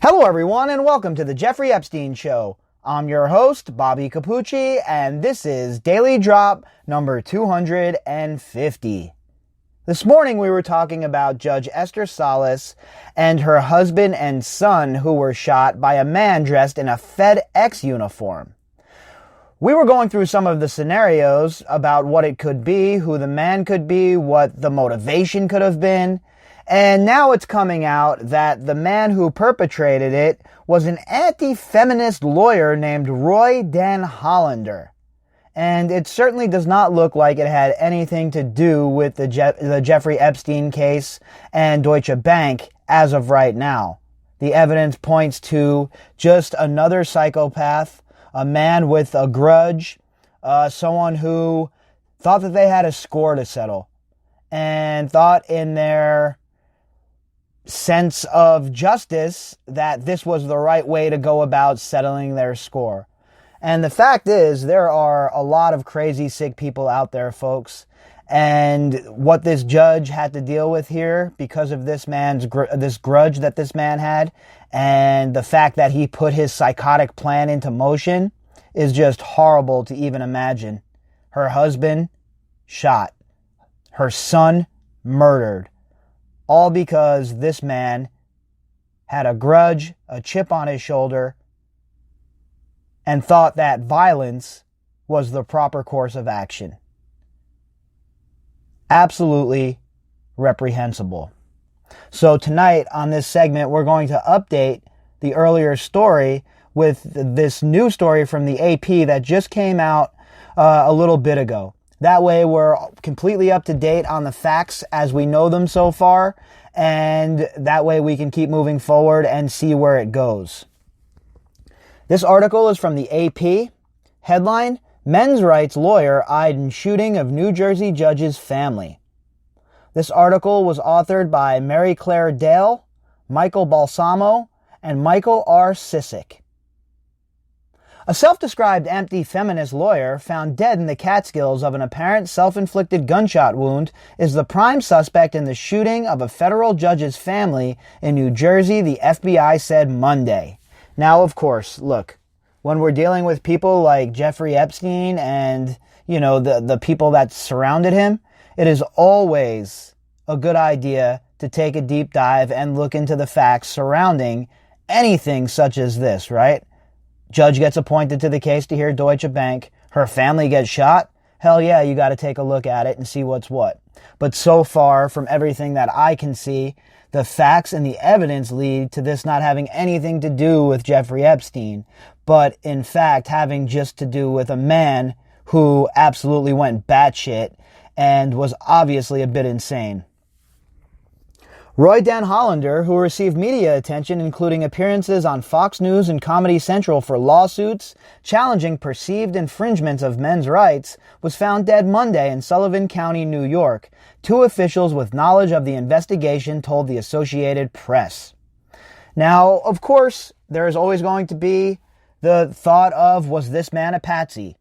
Hello everyone and welcome to the Jeffrey Epstein Show. I'm your host, Bobbycapucci, and this is Daily Drop number 250. This morning we were talking about Judge Esther Salas and her husband and son who were shot by a man dressed in a FedEx uniform. We were going through some of the scenarios about what it could be, who the man could be, what the motivation could have been. And now it's coming out that the man who perpetrated it was an anti-feminist lawyer named Roy Den Hollander. And it certainly does not look like it had anything to do with the Jeffrey Epstein case and Deutsche Bank as of right now. The evidence points to just another psychopath, a man with a grudge, someone who thought that they had a score to settle and thought in their sense of justice that this was the right way to go about settling their score. And the fact is, there are a lot of crazy, sick people out there, folks. And what this judge had to deal with here because of this man's this grudge that this man had, and the fact that he put his psychotic plan into motion, is just horrible to even imagine. Her husband shot, her son murdered. All because this man had a grudge, a chip on his shoulder, and thought that violence was the proper course of action. Absolutely reprehensible. So tonight on this segment, we're going to update the earlier story with this new story from the AP that just came out a little bit ago. That way we're completely up to date on the facts as we know them so far, and that way we can keep moving forward and see where it goes. This article is from the AP. Headline, Men's Rights Lawyer Eyed in Shooting of New Jersey Judge's Family. This article was authored by Mary Claire Dale, Michael Balsamo, and Michael R. Sissick. A self-described anti-feminist lawyer found dead in the Catskills of an apparent self-inflicted gunshot wound is the prime suspect in the shooting of a federal judge's family in New Jersey, the FBI said Monday. Now, of course, look, when we're dealing with people like Jeffrey Epstein and, the people that surrounded him, it is always a good idea to take a deep dive and look into the facts surrounding anything such as this, right? Judge gets appointed to the case to hear Deutsche Bank. Her family gets shot. Hell yeah, you got to take a look at it and see what's what. But so far, from everything that I can see, the facts and the evidence lead to this not having anything to do with Jeffrey Epstein, but in fact having just to do with a man who absolutely went batshit and was obviously a bit insane. Roy Den Hollander, who received media attention including appearances on Fox News and Comedy Central for lawsuits challenging perceived infringements of men's rights, was found dead Monday in Sullivan County, New York. Two officials with knowledge of the investigation told the Associated Press. Now, of course, there is always going to be the thought of, was this man a patsy?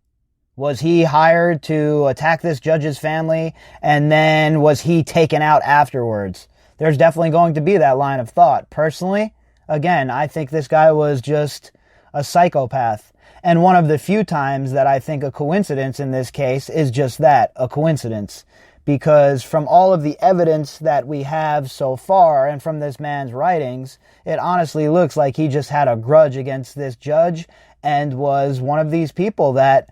Was he hired to attack this judge's family, and then was he taken out afterwards? There's definitely going to be that line of thought. Personally, again, I think this guy was just a psychopath. And one of the few times that I think a coincidence in this case is just that, a coincidence. Because from all of the evidence that we have so far and from this man's writings, it honestly looks like he just had a grudge against this judge and was one of these people that,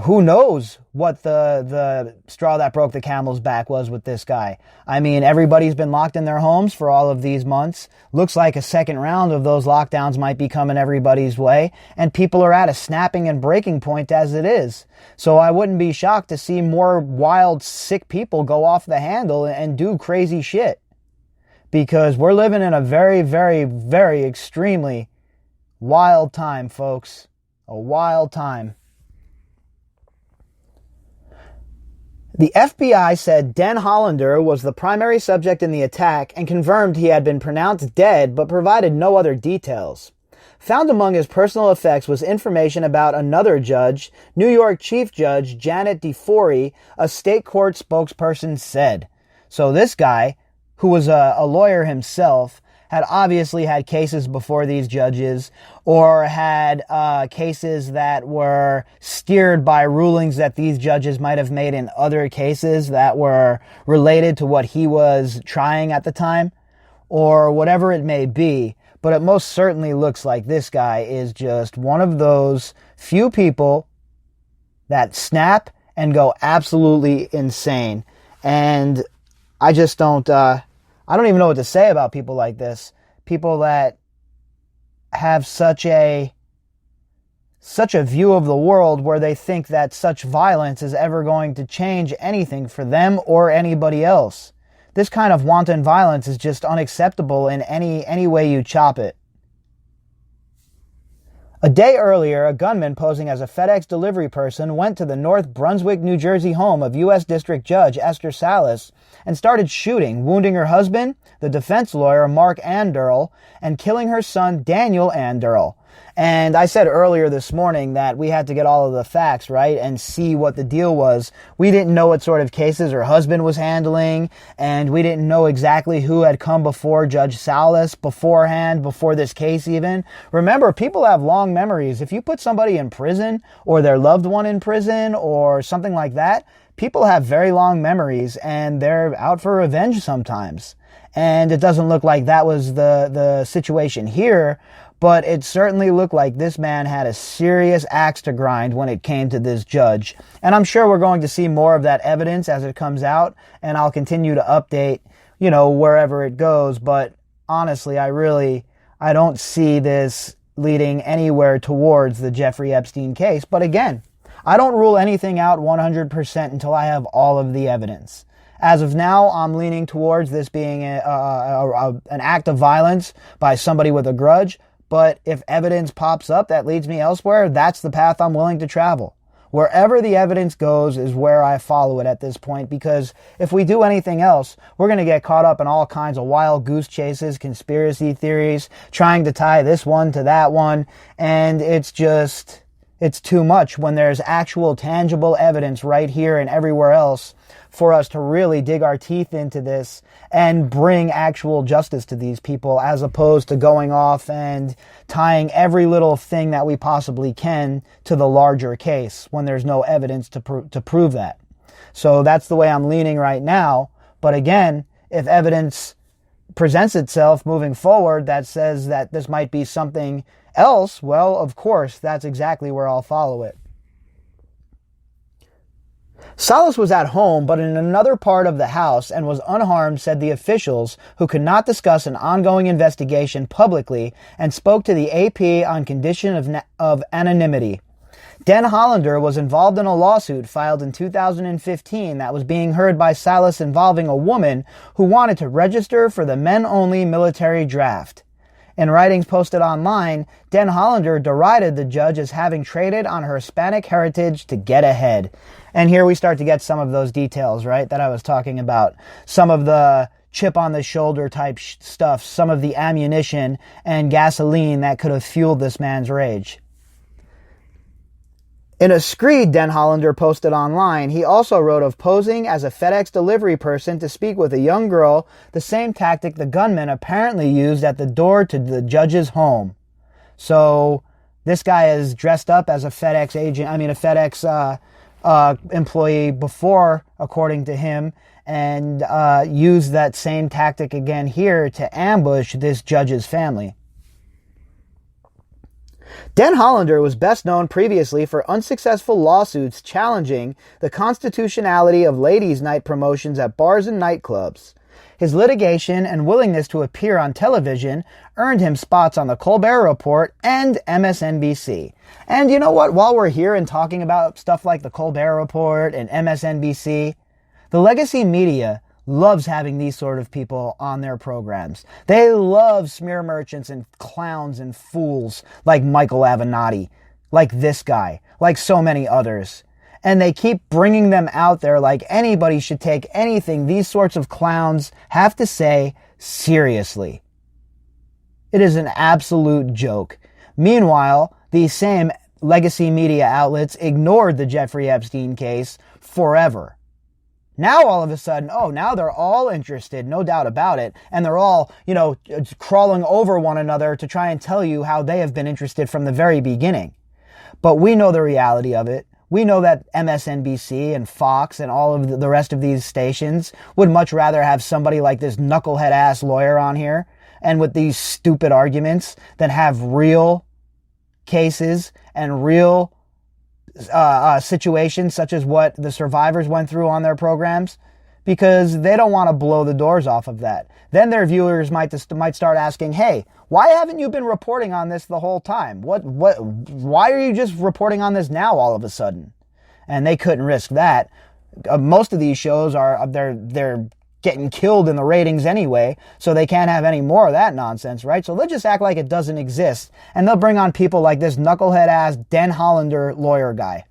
who knows what the straw that broke the camel's back was with this guy. I mean, everybody's been locked in their homes for all of these months. Looks like a second round of those lockdowns might be coming everybody's way, and people are at a snapping and breaking point as it is. So I wouldn't be shocked to see more wild, sick people go off the handle and do crazy shit. Because we're living in a very, very, very extremely wild time, folks. A wild time. The FBI said Den Hollander was the primary subject in the attack and confirmed he had been pronounced dead but provided no other details. Found among his personal effects was information about another judge, New York Chief Judge Janet DeFori, a state court spokesperson said. So this guy, who was a lawyer himself, had obviously had cases before these judges, or had cases that were steered by rulings that these judges might have made in other cases that were related to what he was trying at the time, or whatever it may be. But it most certainly looks like this guy is just one of those few people that snap and go absolutely insane. And I just don't, I don't even know what to say about people like this. People that have such a view of the world where they think that such violence is ever going to change anything for them or anybody else. This kind of wanton violence is just unacceptable in any way you chop it. A day earlier, a gunman posing as a FedEx delivery person went to the North Brunswick, New Jersey home of U.S. District Judge Esther Salas and started shooting, wounding her husband, the defense lawyer Mark Anderl, and killing her son Daniel Anderl. And I said earlier this morning that we had to get all of the facts, right, and see what the deal was. We didn't know what sort of cases her husband was handling, and we didn't know exactly who had come before Judge Salas beforehand, before this case even. Remember, people have long memories. If you put somebody in prison, or their loved one in prison, or something like that, people have very long memories, and they're out for revenge sometimes. And it doesn't look like that was the situation here, but it certainly looked like this man had a serious axe to grind when it came to this judge. And I'm sure we're going to see more of that evidence as it comes out, and I'll continue to update, wherever it goes. But honestly, I don't see this leading anywhere towards the Jeffrey Epstein case. But again, I don't rule anything out 100% until I have all of the evidence. As of now, I'm leaning towards this being an act of violence by somebody with a grudge. But if evidence pops up that leads me elsewhere, that's the path I'm willing to travel. Wherever the evidence goes is where I follow it at this point, because if we do anything else, we're going to get caught up in all kinds of wild goose chases, conspiracy theories, trying to tie this one to that one, and it's too much when there's actual tangible evidence right here and everywhere else for us to really dig our teeth into this and bring actual justice to these people, as opposed to going off and tying every little thing that we possibly can to the larger case when there's no evidence to prove that. So that's the way I'm leaning right now. But again, if evidence presents itself moving forward that says that this might be something else, well, of course, that's exactly where I'll follow it. Salas was at home, but in another part of the house, and was unharmed, said the officials, who could not discuss an ongoing investigation publicly, and spoke to the AP on condition of anonymity. Den Hollander was involved in a lawsuit filed in 2015 that was being heard by Salas involving a woman who wanted to register for the men-only military draft. In writings posted online, Den Hollander derided the judge as having traded on her Hispanic heritage to get ahead. And here we start to get some of those details, right, that I was talking about. Some of the chip on the shoulder type stuff, some of the ammunition and gasoline that could have fueled this man's rage. In a screed Den Hollander posted online, he also wrote of posing as a FedEx delivery person to speak with a young girl, the same tactic the gunman apparently used at the door to the judge's home. So this guy is dressed up as a FedEx employee before, according to him, and used that same tactic again here to ambush this judge's family. Den Hollander was best known previously for unsuccessful lawsuits challenging the constitutionality of ladies' night promotions at bars and nightclubs. His litigation and willingness to appear on television earned him spots on the Colbert Report and MSNBC. And you know what? While we're here and talking about stuff like the Colbert Report and MSNBC, the legacy media loves having these sort of people on their programs. They love smear merchants and clowns and fools like Michael Avenatti, like this guy, like so many others. And they keep bringing them out there like anybody should take anything these sorts of clowns have to say seriously. It is an absolute joke. Meanwhile, these same legacy media outlets ignored the Jeffrey Epstein case forever. Now all of a sudden, now they're all interested, no doubt about it. And they're all, crawling over one another to try and tell you how they have been interested from the very beginning. But we know the reality of it. We know that MSNBC and Fox and all of the rest of these stations would much rather have somebody like this knucklehead ass lawyer on here and with these stupid arguments than have real cases and real situations such as what the survivors went through on their programs, because they don't want to blow the doors off of that. Then their viewers might start asking, hey, why haven't you been reporting on this the whole time? Why are you just reporting on this now all of a sudden? And they couldn't risk that. Most of these shows they're getting killed in the ratings anyway, so they can't have any more of that nonsense, right? So they'll just act like it doesn't exist, and they'll bring on people like this knucklehead-ass Den Hollander lawyer guy.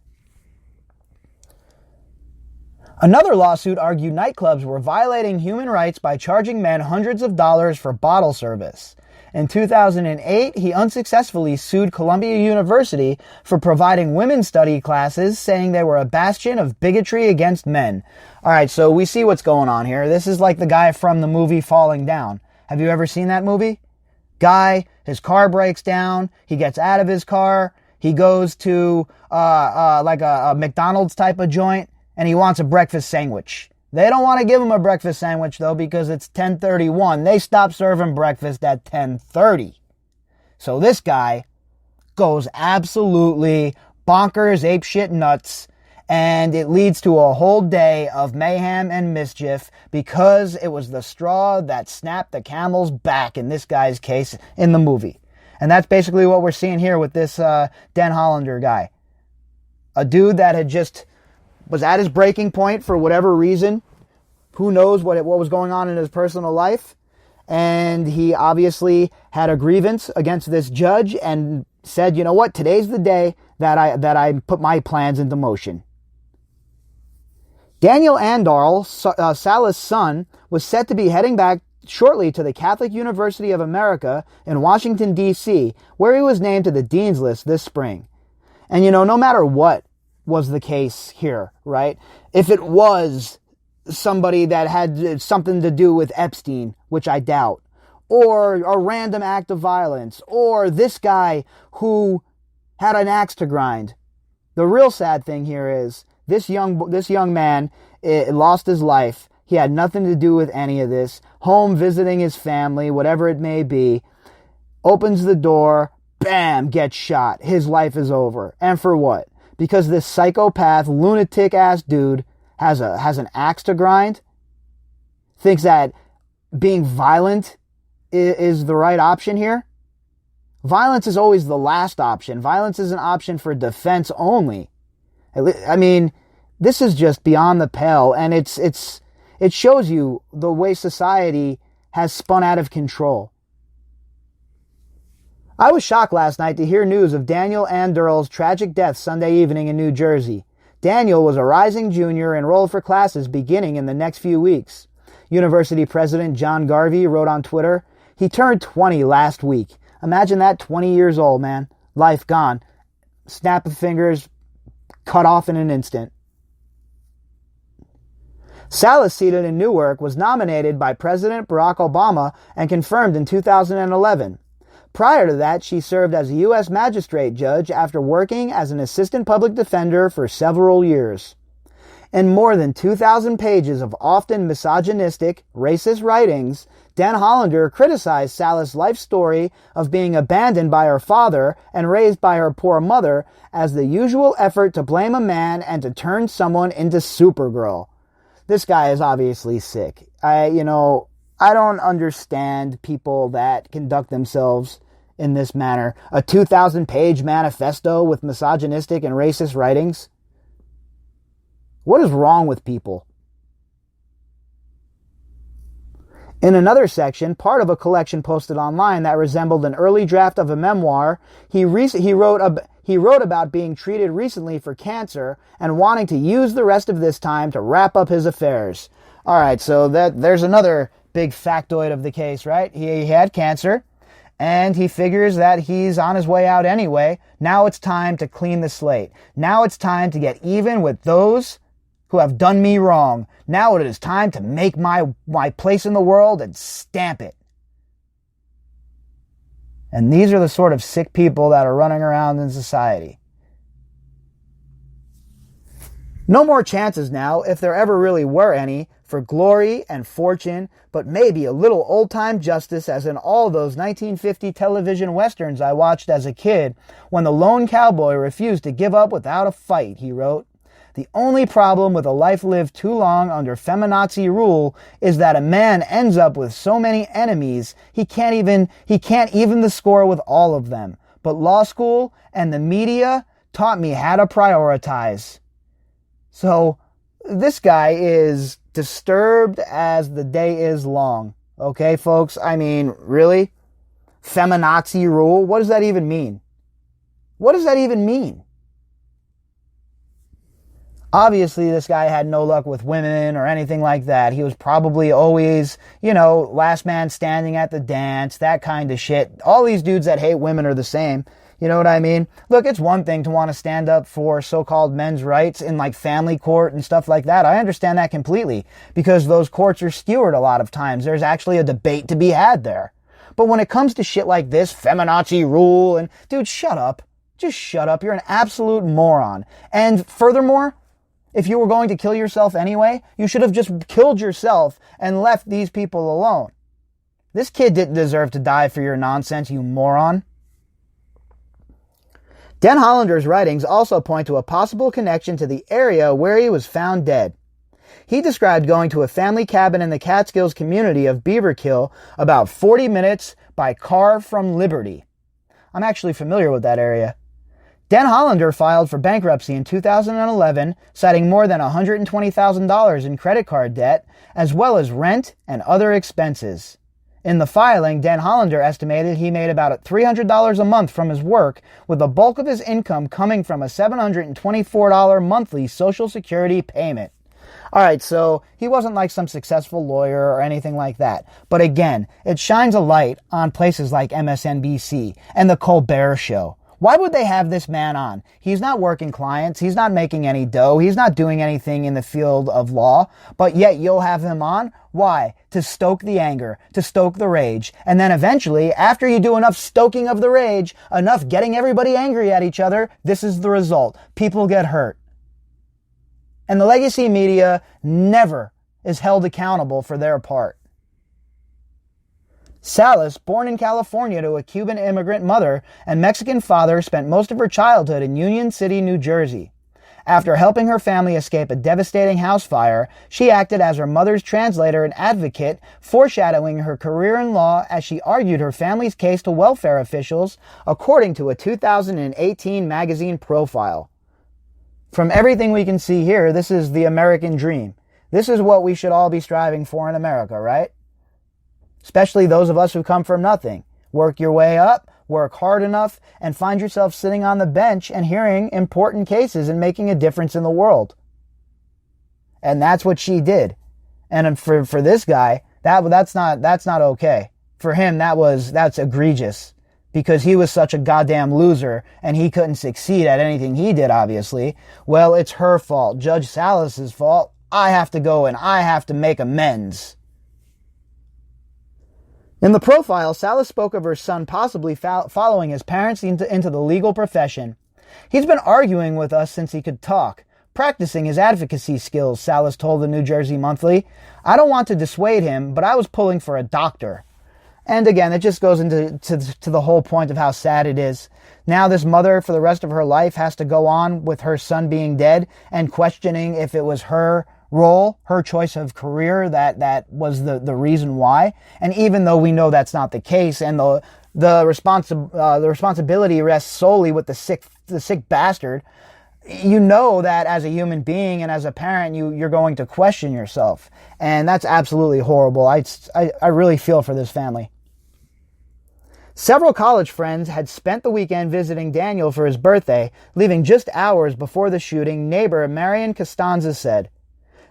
Another lawsuit argued nightclubs were violating human rights by charging men hundreds of dollars for bottle service. In 2008, he unsuccessfully sued Columbia University for providing women's study classes, saying they were a bastion of bigotry against men. All right, so we see what's going on here. This is like the guy from the movie Falling Down. Have you ever seen that movie? Guy, his car breaks down. He gets out of his car. He goes to like a McDonald's type of joint, and he wants a breakfast sandwich. They don't want to give him a breakfast sandwich, though, because it's 10:31. They stop serving breakfast at 10:30. So this guy goes absolutely bonkers, apeshit nuts, and it leads to a whole day of mayhem and mischief because it was the straw that snapped the camel's back in this guy's case in the movie. And that's basically what we're seeing here with this Den Hollander guy. A dude that had just was at his breaking point for whatever reason. Who knows what was going on in his personal life. And he obviously had a grievance against this judge and said, you know what, today's the day that I put my plans into motion. Daniel Andal, Salas' son, was set to be heading back shortly to the Catholic University of America in Washington, D.C., where he was named to the Dean's List this spring. And no matter what was the case here, right? If it was somebody that had something to do with Epstein, which I doubt, or a random act of violence, or this guy who had an axe to grind. The real sad thing here is this young man lost his life. He had nothing to do with any of this. Home visiting his family, whatever it may be, opens the door, bam, gets shot. His life is over. And for what? Because this psychopath, lunatic-ass dude has an axe to grind? Thinks that being violent is the right option here? Violence is always the last option. Violence is an option for defense only. I mean, this is just beyond the pale, and it shows you the way society has spun out of control. I was shocked last night to hear news of Daniel Andal's tragic death Sunday evening in New Jersey. Daniel was a rising junior enrolled for classes beginning in the next few weeks. University President John Garvey wrote on Twitter, he turned 20 last week. Imagine that, 20 years old, man. Life gone. Snap of fingers, cut off in an instant. Salas, seated in Newark, was nominated by President Barack Obama and confirmed in 2011. Prior to that, she served as a U.S. magistrate judge after working as an assistant public defender for several years. In more than 2,000 pages of often misogynistic, racist writings, Den Hollander criticized Salas' life story of being abandoned by her father and raised by her poor mother as the usual effort to blame a man and to turn someone into Supergirl. This guy is obviously sick. I don't understand people that conduct themselves in this manner. A 2,000-page manifesto with misogynistic and racist writings. What is wrong with people? In another section, part of a collection posted online that resembled an early draft of a memoir, he wrote about being treated recently for cancer and wanting to use the rest of this time to wrap up his affairs. All right, so there's another big factoid of the case, right? He had cancer, and he figures that he's on his way out anyway. Now it's time to clean the slate. Now it's time to get even with those who have done me wrong. Now it is time to make my place in the world and stamp it. And these are the sort of sick people that are running around in society. No more chances now, if there ever really were any, for glory and fortune, but maybe a little old-time justice as in all those 1950 television westerns I watched as a kid when the lone cowboy refused to give up without a fight, he wrote. The only problem with a life lived too long under feminazi rule is that a man ends up with so many enemies he can't even the score with all of them. But law school and the media taught me how to prioritize. So this guy is disturbed as the day is long. Okay, folks? I mean, really? Feminazi rule? What does that even mean? What does that even mean? Obviously, this guy had no luck with women or anything like that. He was probably always, last man standing at the dance, that kind of shit. All these dudes that hate women are the same. You know what I mean? Look, it's one thing to want to stand up for so-called men's rights in like family court and stuff like that. I understand that completely because those courts are skewered a lot of times. There's actually a debate to be had there. But when it comes to shit like this, feminazi rule, and dude, shut up. Just shut up. You're an absolute moron. And furthermore, if you were going to kill yourself anyway, you should have just killed yourself and left these people alone. This kid didn't deserve to die for your nonsense, you moron. Den Hollander's writings also point to a possible connection to the area where he was found dead. He described going to a family cabin in the Catskills community of Beaverkill about 40 minutes by car from Liberty. I'm actually familiar with that area. Den Hollander filed for bankruptcy in 2011, citing more than $120,000 in credit card debt, as well as rent and other expenses. In the filing, Den Hollander estimated he made about $300 a month from his work, with the bulk of his income coming from a $724 monthly Social Security payment. Alright, so he wasn't like some successful lawyer or anything like that. But again, it shines a light on places like MSNBC and The Colbert Show. Why would they have this man on? He's not working clients. He's not making any dough. He's not doing anything in the field of law. But yet you'll have him on? Why? To stoke the anger, to stoke the rage. And then eventually, after you do enough stoking of the rage, enough getting everybody angry at each other, this is the result. People get hurt. And the legacy media never is held accountable for their part. Salas, born in California to a Cuban immigrant mother and Mexican father, spent most of her childhood in Union City, New Jersey. After helping her family escape a devastating house fire, she acted as her mother's translator and advocate, foreshadowing her career in law as she argued her family's case to welfare officials, according to a 2018 magazine profile. From everything we can see here, this is the American dream. This is what we should all be striving for in America, right? Especially those of us who come from nothing. Work your way up, work hard enough, and find yourself sitting on the bench and hearing important cases and making a difference in the world. And that's what she did. And for this guy, that's not okay. For him, that's egregious. Because he was such a goddamn loser and he couldn't succeed at anything he did, obviously. Well, it's her fault. Judge Salas's fault. I have to go and I have to make amends. In the profile, Salas spoke of her son possibly following his parents into the legal profession. He's been arguing with us since he could talk, practicing his advocacy skills, Salas told the New Jersey Monthly. I don't want to dissuade him, but I was pulling for a doctor. And again, it just goes into the whole point of how sad it is. Now this mother, for the rest of her life, has to go on with her son being dead and questioning if it was her role, her choice of career that was the reason why. And even though we know that's not the case, and the responsibility rests solely with the sick bastard, you know that as a human being and as a parent, you're going to question yourself, and that's absolutely horrible. I really feel for this family. Several college friends had spent the weekend visiting Daniel for his birthday, leaving just hours before the shooting. Neighbor Marion Costanza said,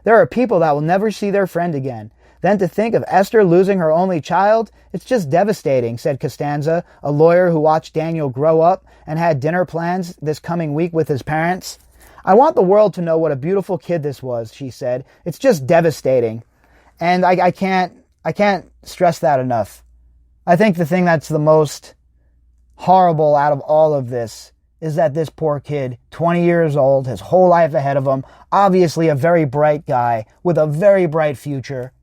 "There are people that will never see their friend again. Then to think of Esther losing her only child, it's just devastating," said Costanza, a lawyer who watched Daniel grow up and had dinner plans this coming week with his parents. I want the world to know what a beautiful kid this was, she said. It's just devastating. And I can't stress that enough. I think the thing that's the most horrible out of all of this is that this poor kid, 20 years old, his whole life ahead of him, obviously a very bright guy with a very bright future,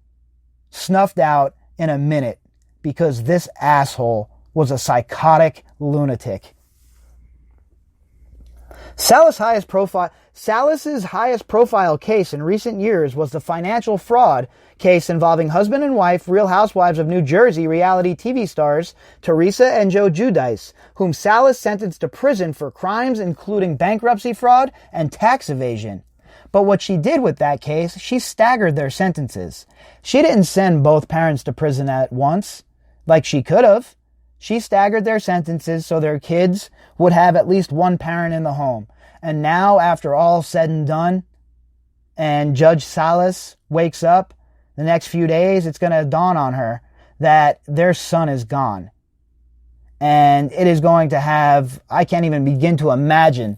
snuffed out in a minute because this asshole was a psychotic lunatic. Salas's highest profile case in recent years was the financial fraud case involving husband and wife, Real Housewives of New Jersey reality TV stars Teresa and Joe Giudice, whom Salas sentenced to prison for crimes including bankruptcy fraud and tax evasion. But what she did with that case, she staggered their sentences. She didn't send both parents to prison at once, like she could have. She staggered their sentences so their kids would have at least one parent in the home. And now, after all said and done, and Judge Salas wakes up the next few days, it's going to dawn on her that their son is gone. And it is going to have, I can't even begin to imagine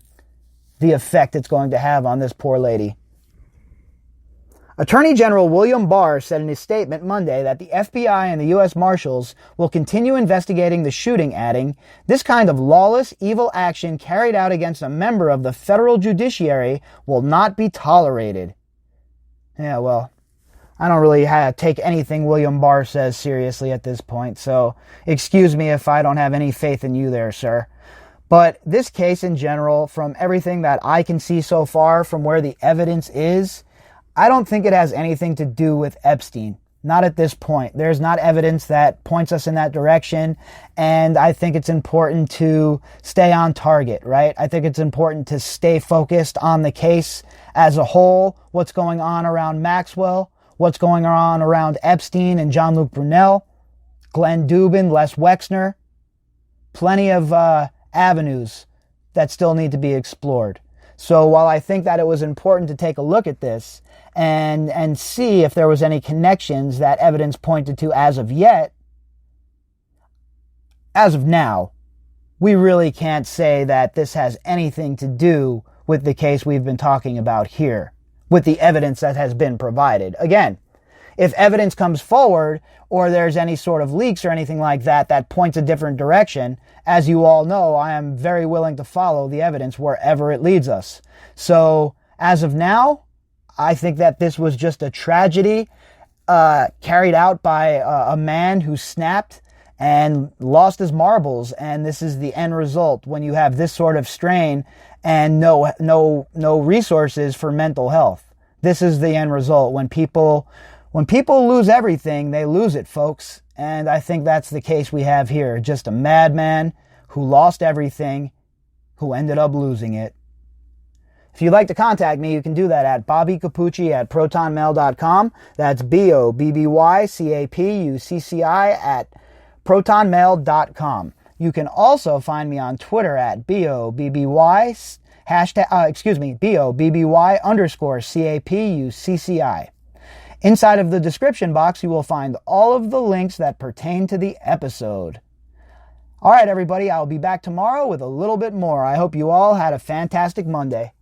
the effect it's going to have on this poor lady. Attorney General William Barr said in his statement Monday that the FBI and the U.S. Marshals will continue investigating the shooting, adding, "This kind of lawless, evil action carried out against a member of the federal judiciary will not be tolerated." Yeah, well, I don't really take anything William Barr says seriously at this point, so excuse me if I don't have any faith in you there, sir. But this case in general, from everything that I can see so far, from where the evidence is, I don't think it has anything to do with Epstein. Not at this point. There's not evidence that points us in that direction, and I think it's important to stay on target, right? I think it's important to stay focused on the case as a whole, what's going on around Maxwell, what's going on around Epstein and Jean-Luc Brunel, Glenn Dubin, Les Wexner. Plenty of avenues that still need to be explored. So while I think that it was important to take a look at this and see if there was any connections that evidence pointed to as of yet, as of now, we really can't say that this has anything to do with the case we've been talking about here, with the evidence that has been provided. Again, if evidence comes forward or there's any sort of leaks or anything like that that points a different direction, as you all know, I am very willing to follow the evidence wherever it leads us. So as of now, I think that this was just a tragedy carried out by a man who snapped and lost his marbles, and this is the end result when you have this sort of strain and no resources for mental health. This is the end result. When people lose everything, they lose it, folks. And I think that's the case we have here. Just a madman who lost everything, who ended up losing it. If you'd like to contact me, you can do that at bobbycapucci@protonmail.com. That's BOBBYCAPUCCI@protonmail.com. You can also find me on Twitter at BOBBY, BOBBY_CAPUCCI. Inside of the description box, you will find all of the links that pertain to the episode. All right, everybody, I'll be back tomorrow with a little bit more. I hope you all had a fantastic Monday.